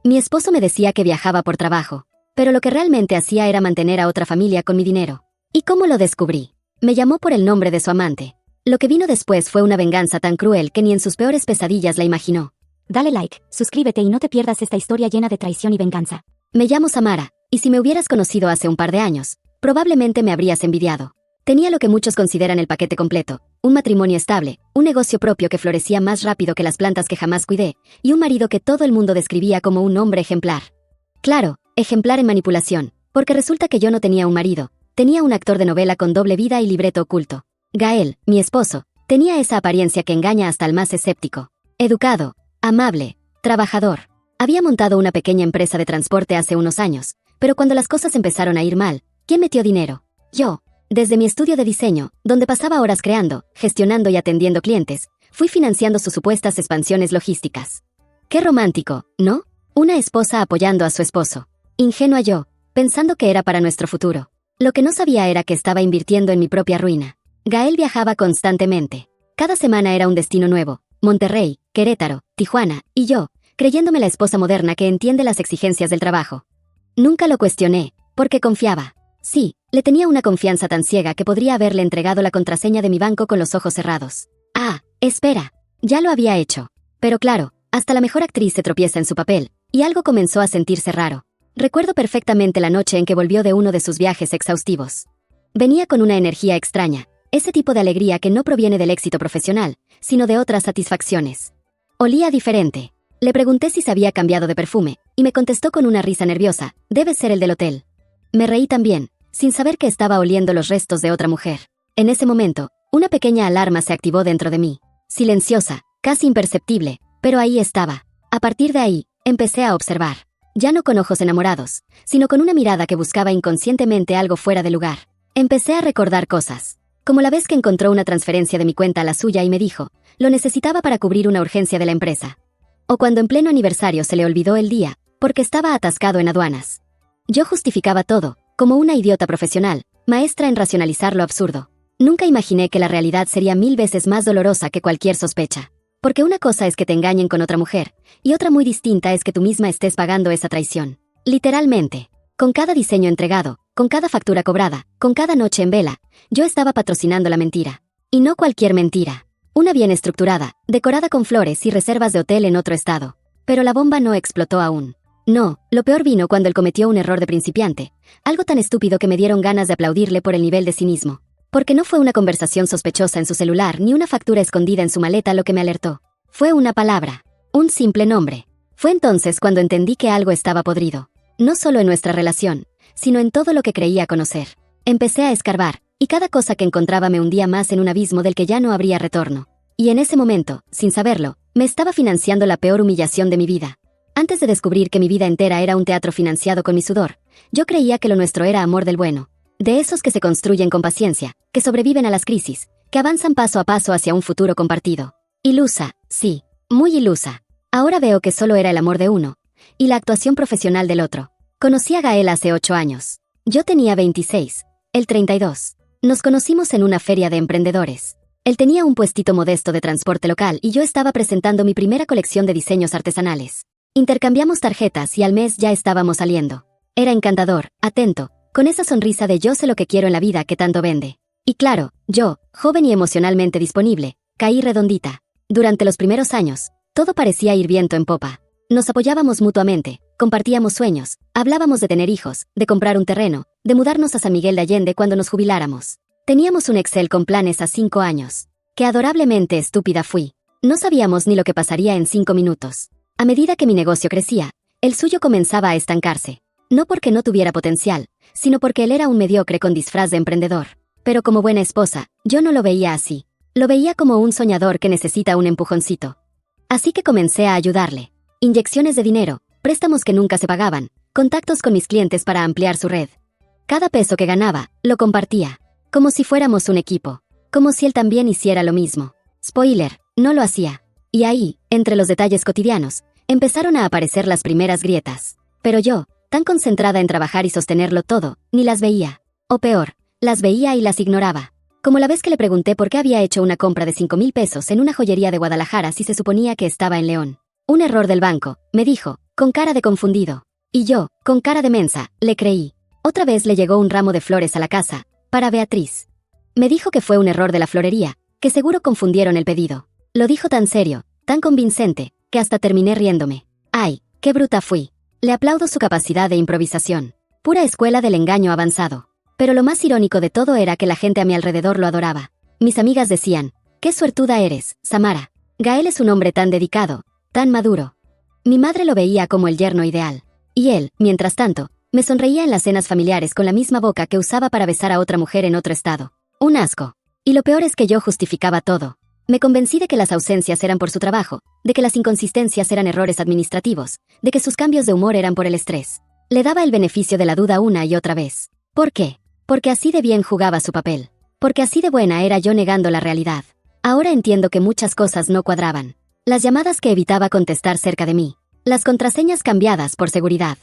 Mi esposo me decía que viajaba por trabajo, pero lo que realmente hacía era mantener a otra familia con mi dinero. ¿Y cómo lo descubrí? Me llamó por el nombre de su amante. Lo que vino después fue una venganza tan cruel que ni en sus peores pesadillas la imaginó. Dale like, suscríbete y no te pierdas esta historia llena de traición y venganza. Me llamo Samara, y si me hubieras conocido hace un par de años, probablemente me habrías envidiado. Tenía lo que muchos consideran el paquete completo: un matrimonio estable, un negocio propio que florecía más rápido que las plantas que jamás cuidé, y un marido que todo el mundo describía como un hombre ejemplar. Claro, ejemplar en manipulación, porque resulta que yo no tenía un marido, tenía un actor de novela con doble vida y libreto oculto. Gael, mi esposo, tenía esa apariencia que engaña hasta al más escéptico. Educado, amable, trabajador. Había montado una pequeña empresa de transporte hace unos años, pero cuando las cosas empezaron a ir mal, ¿quién metió dinero? Yo. Desde mi estudio de diseño, donde pasaba horas creando, gestionando y atendiendo clientes, fui financiando sus supuestas expansiones logísticas. Qué romántico, ¿no? Una esposa apoyando a su esposo. Ingenua yo, pensando que era para nuestro futuro. Lo que no sabía era que estaba invirtiendo en mi propia ruina. Gael viajaba constantemente. Cada semana era un destino nuevo: Monterrey, Querétaro, Tijuana, y yo, creyéndome la esposa moderna que entiende las exigencias del trabajo. Nunca lo cuestioné, porque confiaba. Sí, le tenía una confianza tan ciega que podría haberle entregado la contraseña de mi banco con los ojos cerrados. Ah, espera, ya lo había hecho. Pero claro, hasta la mejor actriz se tropieza en su papel, y algo comenzó a sentirse raro. Recuerdo perfectamente la noche en que volvió de uno de sus viajes exhaustivos. Venía con una energía extraña, ese tipo de alegría que no proviene del éxito profesional, sino de otras satisfacciones. Olía diferente. Le pregunté si se había cambiado de perfume, y me contestó con una risa nerviosa: debe ser el del hotel. Me reí también, sin saber que estaba oliendo los restos de otra mujer. En ese momento, una pequeña alarma se activó dentro de mí. Silenciosa, casi imperceptible, pero ahí estaba. A partir de ahí, empecé a observar. Ya no con ojos enamorados, sino con una mirada que buscaba inconscientemente algo fuera de lugar. Empecé a recordar cosas. Como la vez que encontró una transferencia de mi cuenta a la suya y me dijo, lo necesitaba para cubrir una urgencia de la empresa. O cuando en pleno aniversario se le olvidó el día, porque estaba atascado en aduanas. Yo justificaba todo, como una idiota profesional, maestra en racionalizar lo absurdo. Nunca imaginé que la realidad sería 1000 veces más dolorosa que cualquier sospecha. Porque una cosa es que te engañen con otra mujer, y otra muy distinta es que tú misma estés pagando esa traición. Literalmente. Con cada diseño entregado, con cada factura cobrada, con cada noche en vela, yo estaba patrocinando la mentira. Y no cualquier mentira. Una bien estructurada, decorada con flores y reservas de hotel en otro estado. Pero la bomba no explotó aún. No, lo peor vino cuando él cometió un error de principiante, algo tan estúpido que me dieron ganas de aplaudirle por el nivel de cinismo. Porque no fue una conversación sospechosa en su celular ni una factura escondida en su maleta lo que me alertó. Fue una palabra, un simple nombre. Fue entonces cuando entendí que algo estaba podrido. No solo en nuestra relación, sino en todo lo que creía conocer. Empecé a escarbar, y cada cosa que encontraba me hundía más en un abismo del que ya no habría retorno. Y en ese momento, sin saberlo, me estaba financiando la peor humillación de mi vida. Antes de descubrir que mi vida entera era un teatro financiado con mi sudor, yo creía que lo nuestro era amor del bueno. De esos que se construyen con paciencia, que sobreviven a las crisis, que avanzan paso a paso hacia un futuro compartido. Ilusa, sí, muy ilusa. Ahora veo que solo era el amor de uno, y la actuación profesional del otro. Conocí a Gael hace 8 años. Yo tenía 26, él 32. Nos conocimos en una feria de emprendedores. Él tenía un puestito modesto de transporte local y yo estaba presentando mi primera colección de diseños artesanales. Intercambiamos tarjetas y al mes ya estábamos saliendo. Era encantador, atento, con esa sonrisa de yo sé lo que quiero en la vida que tanto vende. Y claro, yo, joven y emocionalmente disponible, caí redondita. Durante los primeros años, todo parecía ir viento en popa. Nos apoyábamos mutuamente, compartíamos sueños, hablábamos de tener hijos, de comprar un terreno, de mudarnos a San Miguel de Allende cuando nos jubiláramos. Teníamos un Excel con planes a 5 años. Qué adorablemente estúpida fui. No sabíamos ni lo que pasaría en 5 minutos. A medida que mi negocio crecía, el suyo comenzaba a estancarse. No porque no tuviera potencial, sino porque él era un mediocre con disfraz de emprendedor. Pero como buena esposa, yo no lo veía así. Lo veía como un soñador que necesita un empujoncito. Así que comencé a ayudarle. Inyecciones de dinero, préstamos que nunca se pagaban, contactos con mis clientes para ampliar su red. Cada peso que ganaba, lo compartía. Como si fuéramos un equipo. Como si él también hiciera lo mismo. Spoiler, no lo hacía. Y ahí, entre los detalles cotidianos, empezaron a aparecer las primeras grietas. Pero yo, tan concentrada en trabajar y sostenerlo todo, ni las veía. O peor, las veía y las ignoraba. Como la vez que le pregunté por qué había hecho una compra de 5,000 pesos en una joyería de Guadalajara si se suponía que estaba en León. Un error del banco, me dijo, con cara de confundido. Y yo, con cara de mensa, le creí. Otra vez le llegó un ramo de flores a la casa, para Beatriz. Me dijo que fue un error de la florería, que seguro confundieron el pedido. Lo dijo tan serio, tan convincente, que hasta terminé riéndome. ¡Ay, qué bruta fui! Le aplaudo su capacidad de improvisación. Pura escuela del engaño avanzado. Pero lo más irónico de todo era que la gente a mi alrededor lo adoraba. Mis amigas decían, «¡Qué suertuda eres, Samara! Gael es un hombre tan dedicado, tan maduro». Mi madre lo veía como el yerno ideal. Y él, mientras tanto, me sonreía en las cenas familiares con la misma boca que usaba para besar a otra mujer en otro estado. Un asco. Y lo peor es que yo justificaba todo. Me convencí de que las ausencias eran por su trabajo, de que las inconsistencias eran errores administrativos, de que sus cambios de humor eran por el estrés. Le daba el beneficio de la duda una y otra vez. ¿Por qué? Porque así de bien jugaba su papel. Porque así de buena era yo negando la realidad. Ahora entiendo que muchas cosas no cuadraban. Las llamadas que evitaba contestar cerca de mí. Las contraseñas cambiadas por seguridad.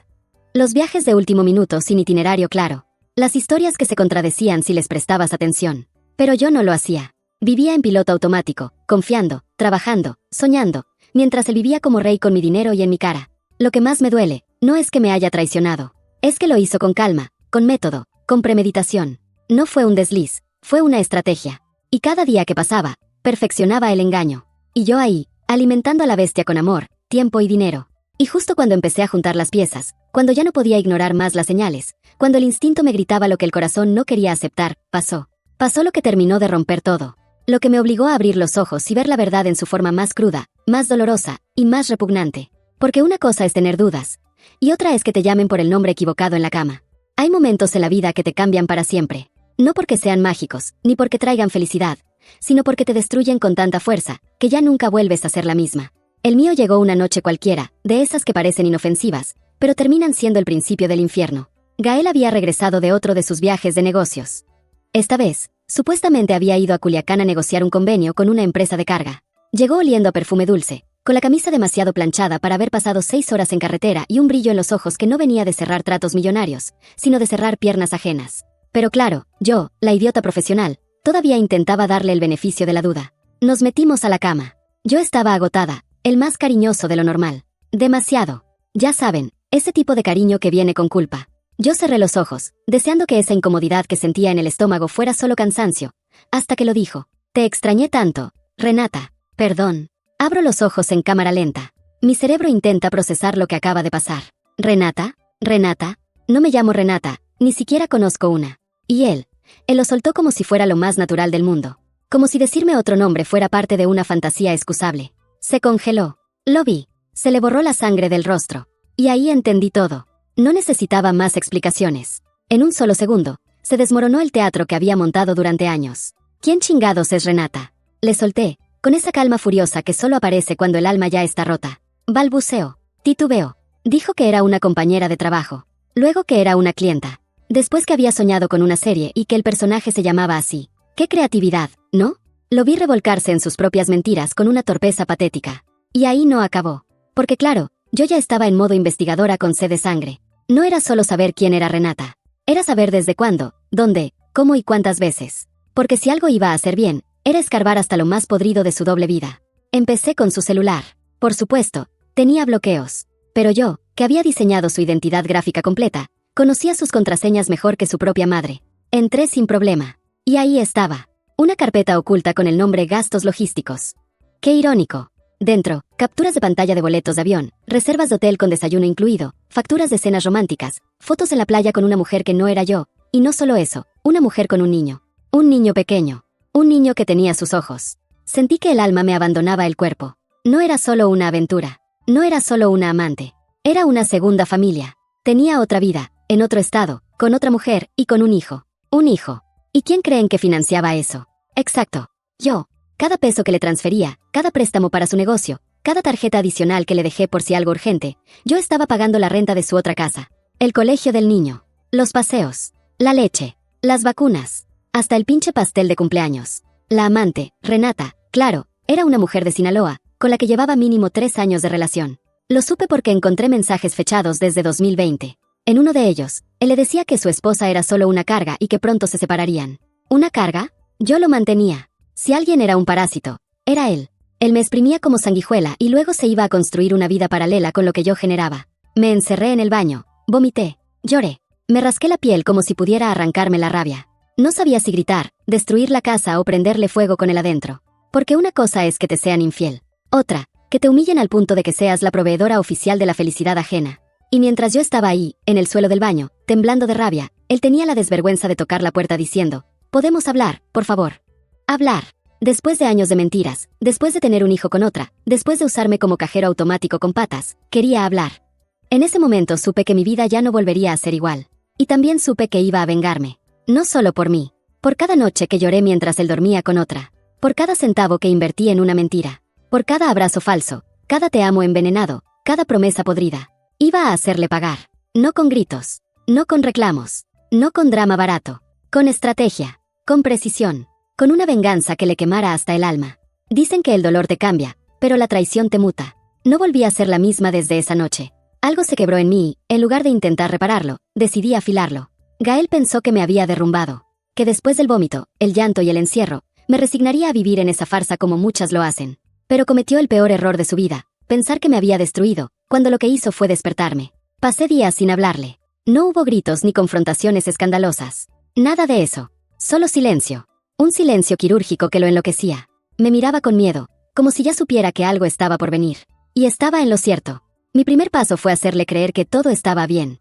Los viajes de último minuto sin itinerario claro. Las historias que se contradecían si les prestabas atención. Pero yo no lo hacía. Vivía en piloto automático, confiando, trabajando, soñando, mientras él vivía como rey con mi dinero y en mi cara. Lo que más me duele, no es que me haya traicionado. Es que lo hizo con calma, con método, con premeditación. No fue un desliz, fue una estrategia. Y cada día que pasaba, perfeccionaba el engaño. Y yo ahí, alimentando a la bestia con amor, tiempo y dinero. Y justo cuando empecé a juntar las piezas, cuando ya no podía ignorar más las señales, cuando el instinto me gritaba lo que el corazón no quería aceptar, pasó. Pasó lo que terminó de romper todo. Lo que me obligó a abrir los ojos y ver la verdad en su forma más cruda, más dolorosa y más repugnante. Porque una cosa es tener dudas, y otra es que te llamen por el nombre equivocado en la cama. Hay momentos en la vida que te cambian para siempre. No porque sean mágicos, ni porque traigan felicidad, sino porque te destruyen con tanta fuerza, que ya nunca vuelves a ser la misma. El mío llegó una noche cualquiera, de esas que parecen inofensivas, pero terminan siendo el principio del infierno. Gael había regresado de otro de sus viajes de negocios. Esta vez, supuestamente había ido a Culiacán a negociar un convenio con una empresa de carga. Llegó oliendo a perfume dulce, con la camisa demasiado planchada para haber pasado 6 horas en carretera y un brillo en los ojos que no venía de cerrar tratos millonarios, sino de cerrar piernas ajenas. Pero claro, yo, la idiota profesional, todavía intentaba darle el beneficio de la duda. Nos metimos a la cama. Yo estaba agotada, el más cariñoso de lo normal. Demasiado. Ya saben, ese tipo de cariño que viene con culpa. Yo cerré los ojos, deseando que esa incomodidad que sentía en el estómago fuera solo cansancio, hasta que lo dijo. Te extrañé tanto, Renata. Perdón. Abro los ojos en cámara lenta. Mi cerebro intenta procesar lo que acaba de pasar. ¿Renata? ¿Renata? No me llamo Renata, ni siquiera conozco una. Y él lo soltó como si fuera lo más natural del mundo. Como si decirme otro nombre fuera parte de una fantasía excusable. Se congeló. Lo vi. Se le borró la sangre del rostro. Y ahí entendí todo. No necesitaba más explicaciones. En un solo segundo, se desmoronó el teatro que había montado durante años. ¿Quién chingados es Renata? Le solté, con esa calma furiosa que solo aparece cuando el alma ya está rota. Balbuceó. Titubeó. Dijo que era una compañera de trabajo. Luego que era una clienta. Después que había soñado con una serie y que el personaje se llamaba así. ¡Qué creatividad!, ¿no? Lo vi revolcarse en sus propias mentiras con una torpeza patética. Y ahí no acabó. Porque claro, yo ya estaba en modo investigadora con sed de sangre. No era solo saber quién era Renata. Era saber desde cuándo, dónde, cómo y cuántas veces. Porque si algo iba a hacer bien, era escarbar hasta lo más podrido de su doble vida. Empecé con su celular. Por supuesto, tenía bloqueos. Pero yo, que había diseñado su identidad gráfica completa, conocía sus contraseñas mejor que su propia madre. Entré sin problema. Y ahí estaba. Una carpeta oculta con el nombre Gastos Logísticos. ¡Qué irónico! Dentro, capturas de pantalla de boletos de avión, reservas de hotel con desayuno incluido, facturas de cenas románticas, fotos en la playa con una mujer que no era yo, y no solo eso, una mujer con un niño. Un niño pequeño. Un niño que tenía sus ojos. Sentí que el alma me abandonaba el cuerpo. No era solo una aventura. No era solo una amante. Era una segunda familia. Tenía otra vida, en otro estado, con otra mujer y con un hijo. Un hijo. ¿Y quién creen que financiaba eso? Exacto. Yo. Cada peso que le transfería, cada préstamo para su negocio, cada tarjeta adicional que le dejé por si algo urgente, yo estaba pagando la renta de su otra casa, el colegio del niño, los paseos, la leche, las vacunas, hasta el pinche pastel de cumpleaños. La amante, Renata, claro, era una mujer de Sinaloa, con la que llevaba mínimo 3 años de relación. Lo supe porque encontré mensajes fechados desde 2020. En uno de ellos, él le decía que su esposa era solo una carga y que pronto se separarían. ¿Una carga? Yo lo mantenía. Si alguien era un parásito, era él. Él me exprimía como sanguijuela y luego se iba a construir una vida paralela con lo que yo generaba. Me encerré en el baño, vomité, lloré. Me rasqué la piel como si pudiera arrancarme la rabia. No sabía si gritar, destruir la casa o prenderle fuego con él adentro. Porque una cosa es que te sean infiel. Otra, que te humillen al punto de que seas la proveedora oficial de la felicidad ajena. Y mientras yo estaba ahí, en el suelo del baño, temblando de rabia, él tenía la desvergüenza de tocar la puerta diciendo: «¿Podemos hablar, por favor?» Hablar. Después de años de mentiras, después de tener un hijo con otra, después de usarme como cajero automático con patas, quería hablar. En ese momento supe que mi vida ya no volvería a ser igual. Y también supe que iba a vengarme. No solo por mí. Por cada noche que lloré mientras él dormía con otra. Por cada centavo que invertí en una mentira. Por cada abrazo falso, cada te amo envenenado, cada promesa podrida. Iba a hacerle pagar. No con gritos. No con reclamos. No con drama barato. Con estrategia. Con precisión. Con una venganza que le quemara hasta el alma. Dicen que el dolor te cambia, pero la traición te muta. No volví a ser la misma desde esa noche. Algo se quebró en mí, y, en lugar de intentar repararlo, decidí afilarlo. Gael pensó que me había derrumbado. Que después del vómito, el llanto y el encierro, me resignaría a vivir en esa farsa como muchas lo hacen. Pero cometió el peor error de su vida, pensar que me había destruido, cuando lo que hizo fue despertarme. Pasé días sin hablarle. No hubo gritos ni confrontaciones escandalosas. Nada de eso. Solo silencio. Un silencio quirúrgico que lo enloquecía. Me miraba con miedo, como si ya supiera que algo estaba por venir. Y estaba en lo cierto. Mi primer paso fue hacerle creer que todo estaba bien.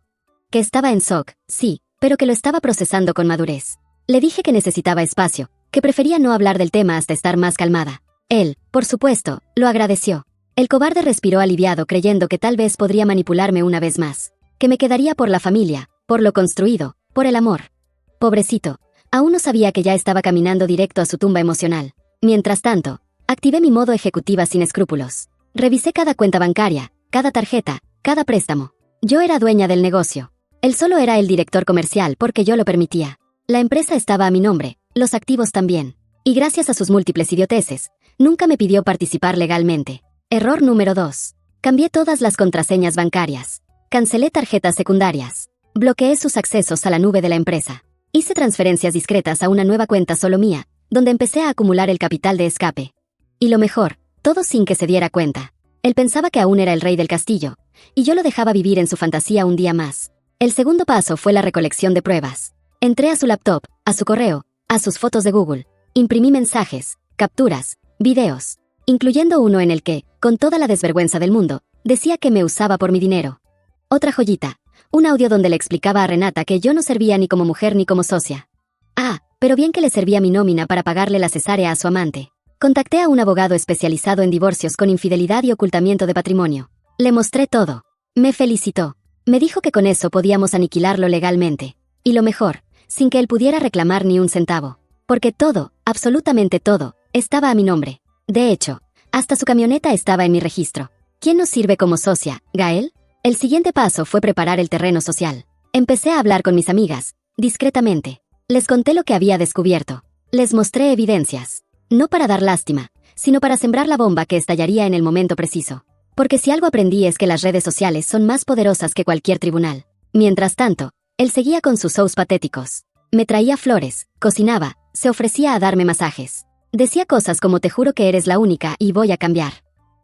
Que estaba en shock, sí, pero que lo estaba procesando con madurez. Le dije que necesitaba espacio, que prefería no hablar del tema hasta estar más calmada. Él, por supuesto, lo agradeció. El cobarde respiró aliviado creyendo que tal vez podría manipularme una vez más. Que me quedaría por la familia, por lo construido, por el amor. Pobrecito, aún no sabía que ya estaba caminando directo a su tumba emocional. Mientras tanto, activé mi modo ejecutiva sin escrúpulos. Revisé cada cuenta bancaria, cada tarjeta, cada préstamo. Yo era dueña del negocio. Él solo era el director comercial porque yo lo permitía. La empresa estaba a mi nombre, los activos también. Y gracias a sus múltiples idioteces, nunca me pidió participar legalmente. Error número 2. Cambié todas las contraseñas bancarias. Cancelé tarjetas secundarias. Bloqueé sus accesos a la nube de la empresa. Hice transferencias discretas a una nueva cuenta solo mía, donde empecé a acumular el capital de escape. Y lo mejor, todo sin que se diera cuenta. Él pensaba que aún era el rey del castillo, y yo lo dejaba vivir en su fantasía un día más. El segundo paso fue la recolección de pruebas. Entré a su laptop, a su correo, a sus fotos de Google. Imprimí mensajes, capturas, videos, incluyendo uno en el que, con toda la desvergüenza del mundo, decía que me usaba por mi dinero. Otra joyita, un audio donde le explicaba a Renata que yo no servía ni como mujer ni como socia. Ah, pero bien que le servía mi nómina para pagarle la cesárea a su amante. Contacté a un abogado especializado en divorcios con infidelidad y ocultamiento de patrimonio. Le mostré todo. Me felicitó. Me dijo que con eso podíamos aniquilarlo legalmente. Y lo mejor, sin que él pudiera reclamar ni un centavo. Porque todo, absolutamente todo, estaba a mi nombre. De hecho, hasta su camioneta estaba en mi registro. ¿Quién nos sirve como socia, Gael? El siguiente paso fue preparar el terreno social. Empecé a hablar con mis amigas, discretamente. Les conté lo que había descubierto. Les mostré evidencias. No para dar lástima, sino para sembrar la bomba que estallaría en el momento preciso. Porque si algo aprendí es que las redes sociales son más poderosas que cualquier tribunal. Mientras tanto, él seguía con sus shows patéticos. Me traía flores, cocinaba, se ofrecía a darme masajes. Decía cosas como: te juro que eres la única y voy a cambiar.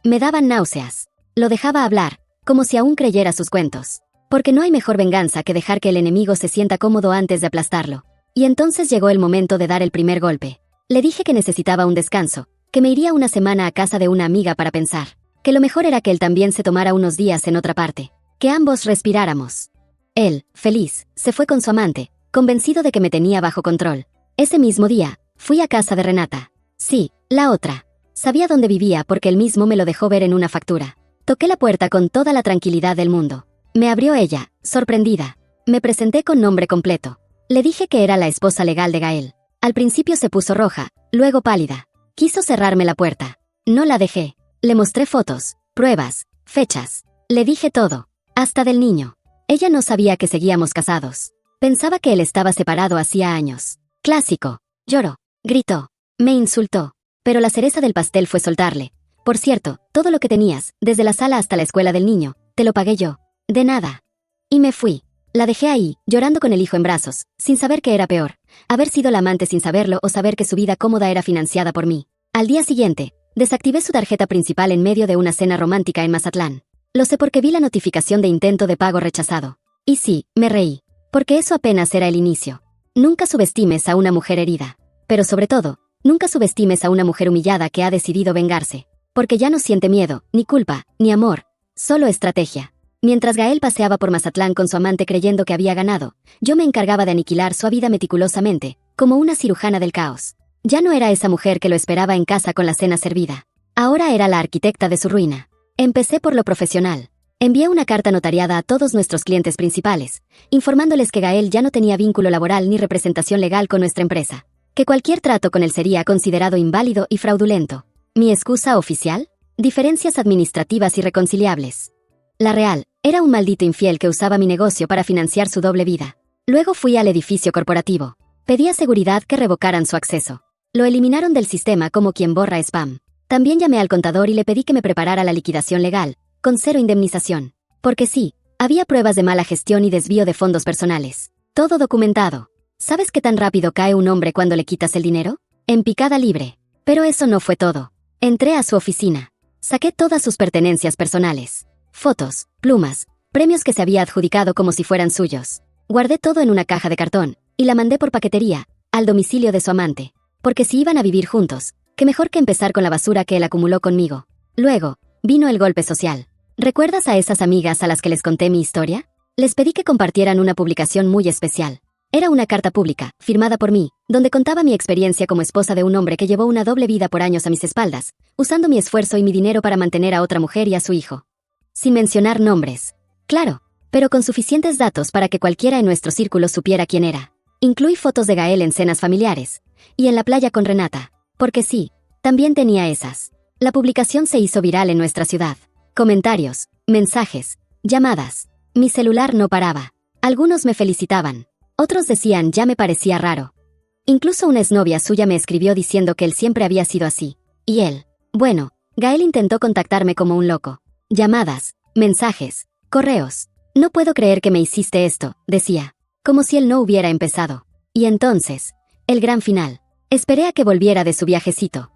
Me daban náuseas. Lo dejaba hablar, como si aún creyera sus cuentos. Porque no hay mejor venganza que dejar que el enemigo se sienta cómodo antes de aplastarlo. Y entonces llegó el momento de dar el primer golpe. Le dije que necesitaba un descanso, que me iría una semana a casa de una amiga para pensar, que lo mejor era que él también se tomara unos días en otra parte, que ambos respiráramos. Él, feliz, se fue con su amante, convencido de que me tenía bajo control. Ese mismo día, fui a casa de Renata. Sí, la otra. Sabía dónde vivía porque él mismo me lo dejó ver en una factura. Toqué la puerta con toda la tranquilidad del mundo. Me abrió ella, sorprendida. Me presenté con nombre completo. Le dije que era la esposa legal de Gael. Al principio se puso roja, luego pálida. Quiso cerrarme la puerta. No la dejé. Le mostré fotos, pruebas, fechas. Le dije todo, hasta del niño. Ella no sabía que seguíamos casados. Pensaba que él estaba separado hacía años. Clásico. Lloró, gritó, me insultó. Pero la cereza del pastel fue soltarle. Por cierto, todo lo que tenías, desde la sala hasta la escuela del niño, te lo pagué yo. De nada. Y me fui. La dejé ahí, llorando con el hijo en brazos, sin saber qué era peor, haber sido la amante sin saberlo o saber que su vida cómoda era financiada por mí. Al día siguiente, Desactivé su tarjeta principal en medio de una cena romántica en Mazatlán. Lo sé porque vi la notificación de intento de pago rechazado. Y sí, me reí. Porque eso apenas era el inicio. Nunca subestimes a una mujer herida. Pero sobre todo, nunca subestimes a una mujer humillada que ha decidido vengarse. Porque ya no siente miedo, ni culpa, ni amor. Solo estrategia. Mientras Gael paseaba por Mazatlán con su amante creyendo que había ganado, yo me encargaba de aniquilar su vida meticulosamente, como una cirujana del caos. Ya no era esa mujer que lo esperaba en casa con la cena servida. Ahora era la arquitecta de su ruina. Empecé por lo profesional. Envié una carta notariada a todos nuestros clientes principales, informándoles que Gael ya no tenía vínculo laboral ni representación legal con nuestra empresa, que cualquier trato con él sería considerado inválido y fraudulento. ¿Mi excusa oficial? Diferencias administrativas irreconciliables. La real, era un maldito infiel que usaba mi negocio para financiar su doble vida. Luego fui al edificio corporativo. Pedí a seguridad que revocaran su acceso. Lo eliminaron del sistema como quien borra spam. También llamé al contador y le pedí que me preparara la liquidación legal, con 0 indemnización. Porque sí, había pruebas de mala gestión y desvío de fondos personales. Todo documentado. ¿Sabes qué tan rápido cae un hombre cuando le quitas el dinero? En picada libre. Pero eso no fue todo. Entré a su oficina. Saqué todas sus pertenencias personales. Fotos, plumas, premios que se había adjudicado como si fueran suyos. Guardé todo en una caja de cartón, y la mandé por paquetería, al domicilio de su amante. Porque si iban a vivir juntos, qué mejor que empezar con la basura que él acumuló conmigo. Luego, vino el golpe social. ¿Recuerdas a esas amigas a las que les conté mi historia? Les pedí que compartieran una publicación muy especial. Era una carta pública, firmada por mí, donde contaba mi experiencia como esposa de un hombre que llevó una doble vida por años a mis espaldas, usando mi esfuerzo y mi dinero para mantener a otra mujer y a su hijo. Sin mencionar nombres. Claro, pero con suficientes datos para que cualquiera en nuestro círculo supiera quién era. Incluí fotos de Gael en cenas familiares, y en la playa con Renata. Porque sí, también tenía esas. La publicación se hizo viral en nuestra ciudad. Comentarios, mensajes, llamadas. Mi celular no paraba. Algunos me felicitaban. Otros decían ya me parecía raro. Incluso una exnovia suya me escribió diciendo que él siempre había sido así. Y él. Bueno, Gael intentó contactarme como un loco. Llamadas, mensajes, correos. No puedo creer que me hiciste esto, decía. Como si él no hubiera empezado. Y entonces, el gran final. Esperé a que volviera de su viajecito.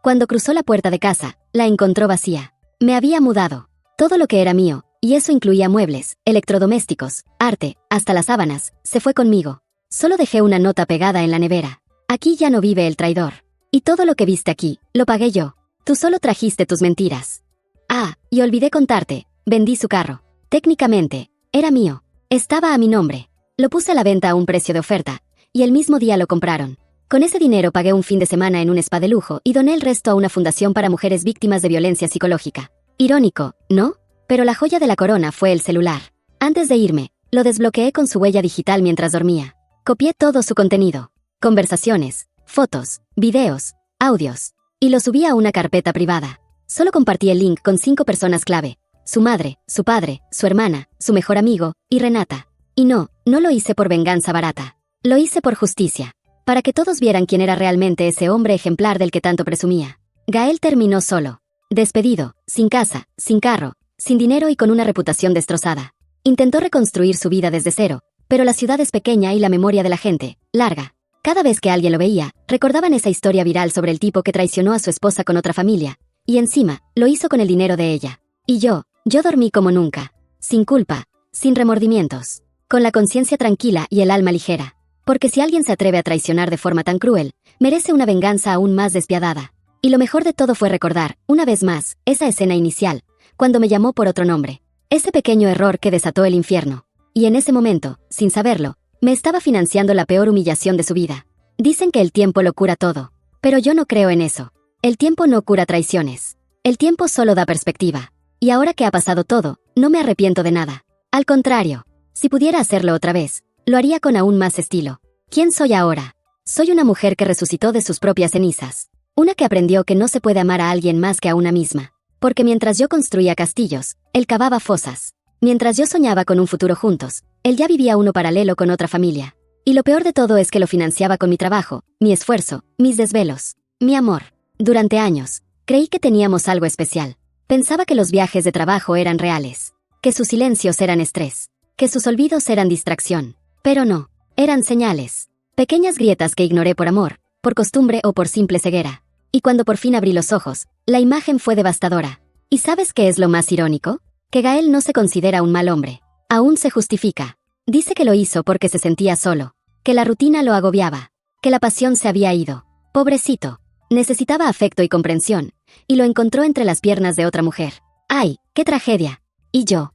Cuando cruzó la puerta de casa, la encontró vacía. Me había mudado. Todo lo que era mío, y eso incluía muebles, electrodomésticos, arte, hasta las sábanas, se fue conmigo. Solo dejé una nota pegada en la nevera. Aquí ya no vive el traidor. Y todo lo que viste aquí, lo pagué yo. Tú solo trajiste tus mentiras. Ah, y olvidé contarte, vendí su carro. Técnicamente, era mío. Estaba a mi nombre. Lo puse a la venta a un precio de oferta, y el mismo día lo compraron. Con ese dinero pagué un fin de semana en un spa de lujo y doné el resto a una fundación para mujeres víctimas de violencia psicológica. Irónico, ¿no? Pero la joya de la corona fue el celular. Antes de irme, lo desbloqueé con su huella digital mientras dormía. Copié todo su contenido. Conversaciones, fotos, videos, audios. Y lo subí a una carpeta privada. Solo compartí el link con 5 personas clave. Su madre, su padre, su hermana, su mejor amigo, y Renata. Y no lo hice por venganza barata. Lo hice por justicia. Para que todos vieran quién era realmente ese hombre ejemplar del que tanto presumía. Gael terminó solo. Despedido, sin casa, sin carro, sin dinero y con una reputación destrozada. Intentó reconstruir su vida desde cero, pero la ciudad es pequeña y la memoria de la gente, larga. Cada vez que alguien lo veía, recordaban esa historia viral sobre el tipo que traicionó a su esposa con otra familia, y encima, lo hizo con el dinero de ella. Y yo dormí como nunca. Sin culpa, sin remordimientos. Con la conciencia tranquila y el alma ligera. Porque si alguien se atreve a traicionar de forma tan cruel, merece una venganza aún más despiadada. Y lo mejor de todo fue recordar, una vez más, esa escena inicial, cuando me llamó por otro nombre. Ese pequeño error que desató el infierno. Y en ese momento, sin saberlo, me estaba financiando la peor humillación de su vida. Dicen que el tiempo lo cura todo. Pero yo no creo en eso. El tiempo no cura traiciones. El tiempo solo da perspectiva. Y ahora que ha pasado todo, no me arrepiento de nada. Al contrario, si pudiera hacerlo otra vez, lo haría con aún más estilo. ¿Quién soy ahora? Soy una mujer que resucitó de sus propias cenizas. Una que aprendió que no se puede amar a alguien más que a una misma. Porque mientras yo construía castillos, él cavaba fosas. Mientras yo soñaba con un futuro juntos, él ya vivía uno paralelo con otra familia. Y lo peor de todo es que lo financiaba con mi trabajo, mi esfuerzo, mis desvelos, mi amor. Durante años, creí que teníamos algo especial. Pensaba que los viajes de trabajo eran reales. Que sus silencios eran estrés. Que sus olvidos eran distracción. Pero no, eran señales. Pequeñas grietas que ignoré por amor, por costumbre o por simple ceguera. Y cuando por fin abrí los ojos, la imagen fue devastadora. ¿Y sabes qué es lo más irónico? Que Gael no se considera un mal hombre. Aún se justifica. Dice que lo hizo porque se sentía solo, que la rutina lo agobiaba, que la pasión se había ido. Pobrecito. Necesitaba afecto y comprensión, y lo encontró entre las piernas de otra mujer. ¡Ay, qué tragedia! Y yo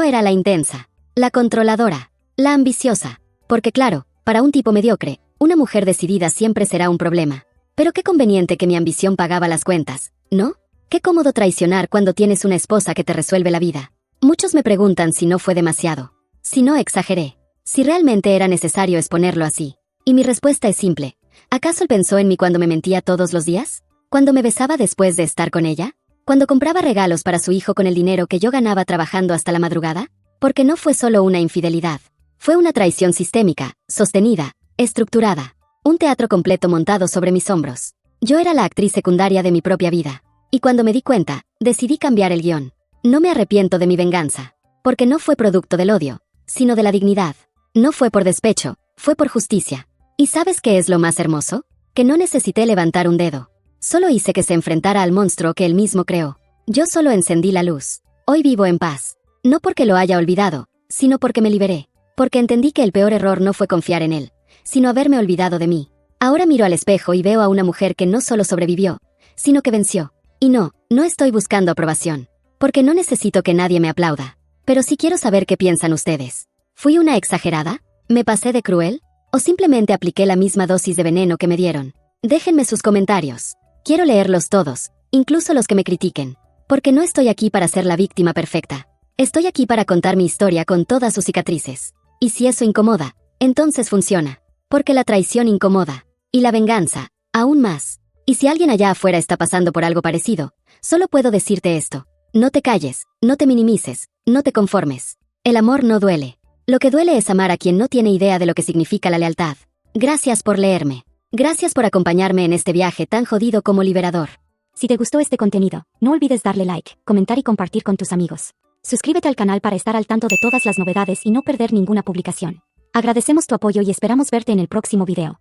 era la intensa, la controladora, la ambiciosa. Porque claro, para un tipo mediocre, una mujer decidida siempre será un problema. Pero qué conveniente que mi ambición pagaba las cuentas, ¿no? Qué cómodo traicionar cuando tienes una esposa que te resuelve la vida. Muchos me preguntan si no fue demasiado, si no exageré, si realmente era necesario exponerlo así. Y mi respuesta es simple. ¿Acaso él pensó en mí cuando me mentía todos los días? ¿Cuando me besaba después de estar con ella? ¿Cuando compraba regalos para su hijo con el dinero que yo ganaba trabajando hasta la madrugada? Porque no fue solo una infidelidad. Fue una traición sistémica, sostenida, estructurada. Un teatro completo montado sobre mis hombros. Yo era la actriz secundaria de mi propia vida. Y cuando me di cuenta, decidí cambiar el guión. No me arrepiento de mi venganza. Porque no fue producto del odio, sino de la dignidad. No fue por despecho, fue por justicia. ¿Y sabes qué es lo más hermoso? Que no necesité levantar un dedo. Solo hice que se enfrentara al monstruo que él mismo creó. Yo solo encendí la luz. Hoy vivo en paz. No porque lo haya olvidado, sino porque me liberé. Porque entendí que el peor error no fue confiar en él, sino haberme olvidado de mí. Ahora miro al espejo y veo a una mujer que no solo sobrevivió, sino que venció. Y no estoy buscando aprobación. Porque no necesito que nadie me aplauda. Pero sí quiero saber qué piensan ustedes. ¿Fui una exagerada? ¿Me pasé de cruel? ¿O simplemente apliqué la misma dosis de veneno que me dieron? Déjenme sus comentarios. Quiero leerlos todos, incluso los que me critiquen. Porque no estoy aquí para ser la víctima perfecta. Estoy aquí para contar mi historia con todas sus cicatrices. Y si eso incomoda, entonces funciona. Porque la traición incomoda. Y la venganza, aún más. Y si alguien allá afuera está pasando por algo parecido, solo puedo decirte esto. No te calles, no te minimices, no te conformes. El amor no duele. Lo que duele es amar a quien no tiene idea de lo que significa la lealtad. Gracias por leerme. Gracias por acompañarme en este viaje tan jodido como liberador. Si te gustó este contenido, no olvides darle like, comentar y compartir con tus amigos. Suscríbete al canal para estar al tanto de todas las novedades y no perder ninguna publicación. Agradecemos tu apoyo y esperamos verte en el próximo video.